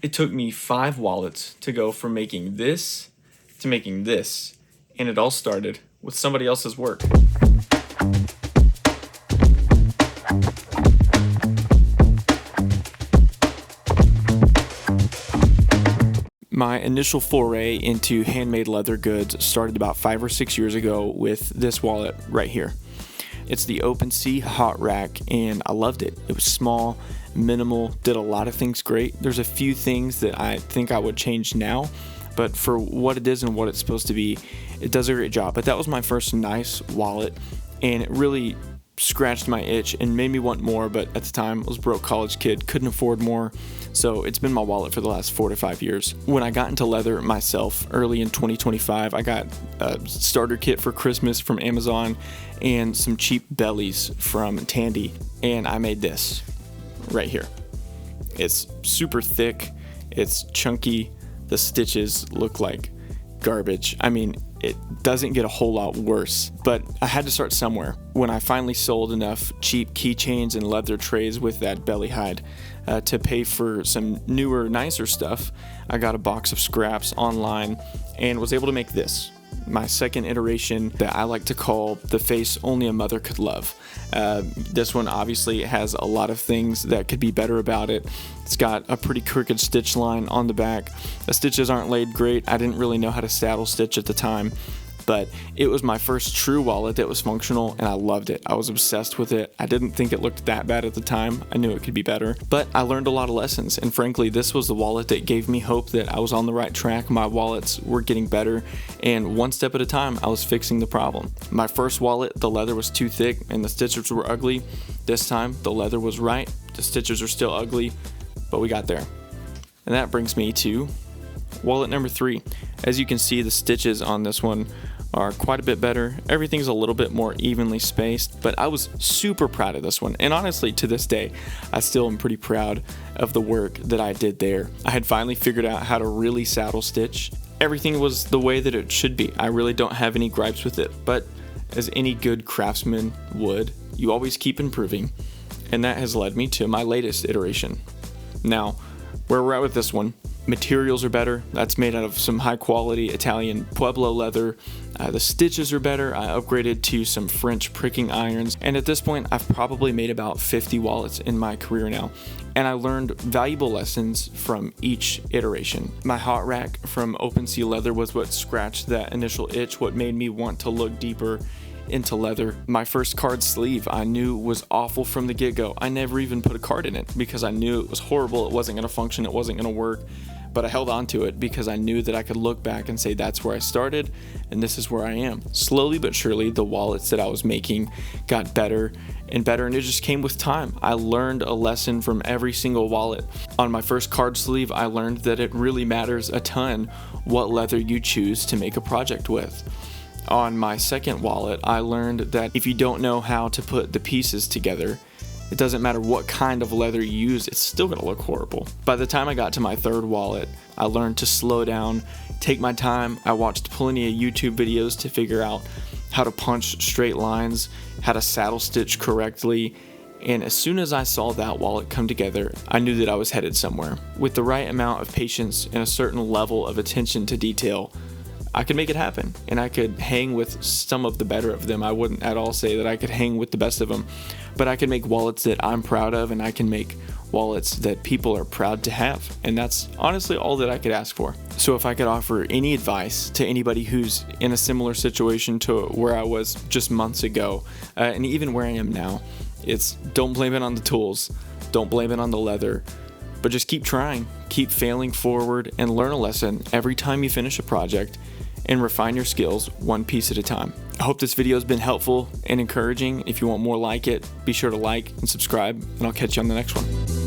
It took me 5 wallets to go from making this to making this, and it all started with somebody else's work. My initial foray into handmade leather goods started about 5 or 6 years ago with this wallet right here. It's the OpenSea Hot Rack, and I loved it. It was small, minimal, did a lot of things great. There's a few things that I think I would change now, but for what it is and what it's supposed to be, it does a great job. But that was my first nice wallet, and it really scratched my itch and made me want more, but at the time I was a broke college kid, couldn't afford more, so it's been my wallet for the last 4 to 5 years. When I got into leather myself early in 2025, I got a starter kit for Christmas from Amazon and some cheap bellies from Tandy, and I made this right here. It's super thick, it's chunky, the stitches look like garbage. I mean, it doesn't get a whole lot worse, but I had to start somewhere. When I finally sold enough cheap keychains and leather trays with that belly hide to pay for some newer, nicer stuff, I got a box of scraps online and was able to make this, my second iteration that I like to call the face only a mother could love. This one obviously has a lot of things that could be better about it. It's got a pretty crooked stitch line on the back. The stitches aren't laid great. I didn't really know how to saddle stitch at the time, but it was my first true wallet that was functional, and I loved it. I was obsessed with it. I didn't think it looked that bad at the time. I knew it could be better, but I learned a lot of lessons, and frankly, this was the wallet that gave me hope that I was on the right track. My wallets were getting better, and one step at a time, I was fixing the problem. My first wallet, the leather was too thick and the stitches were ugly. This time, the leather was right. The stitches are still ugly, but we got there. And that brings me to wallet number 3. As you can see, the stitches on this one are quite a bit better. Everything's a little bit more evenly spaced, but I was super proud of this one. And honestly, to this day, I still am pretty proud of the work that I did there. I had finally figured out how to really saddle stitch. Everything was the way that it should be. I really don't have any gripes with it, but as any good craftsman would, you always keep improving. And that has led me to my latest iteration. Now, where we're at with this one, materials are better. That's made out of some high quality Italian Pueblo leather. The stitches are better. I upgraded to some French pricking irons. And at this point, I've probably made about 50 wallets in my career now. And I learned valuable lessons from each iteration. My hot rack from OpenSea Leather was what scratched that initial itch, what made me want to look deeper into leather. My first card sleeve I knew was awful from the get-go. I never even put a card in it because I knew it was horrible, it wasn't going to function, it wasn't going to work, but I held on to it because I knew that I could look back and say that's where I started and this is where I am. Slowly but surely, the wallets that I was making got better and better, and it just came with time. I learned a lesson from every single wallet. On my first card sleeve, I learned that it really matters a ton what leather you choose to make a project with. On my second wallet, I learned that if you don't know how to put the pieces together, it doesn't matter what kind of leather you use, it's still gonna look horrible. By the time I got to my third wallet, I learned to slow down, take my time. I watched plenty of YouTube videos to figure out how to punch straight lines, how to saddle stitch correctly, and as soon as I saw that wallet come together, I knew that I was headed somewhere. With the right amount of patience and a certain level of attention to detail, I could make it happen, and I could hang with some of the better of them. I wouldn't at all say that I could hang with the best of them, but I can make wallets that I'm proud of, and I can make wallets that people are proud to have, and that's honestly all that I could ask for. So if I could offer any advice to anybody who's in a similar situation to where I was just months ago, and even where I am now, it's don't blame it on the tools, don't blame it on the leather, but just keep trying, keep failing forward, and learn a lesson every time you finish a project, and refine your skills one piece at a time. I hope this video has been helpful and encouraging. If you want more like it, be sure to like and subscribe, and I'll catch you on the next one.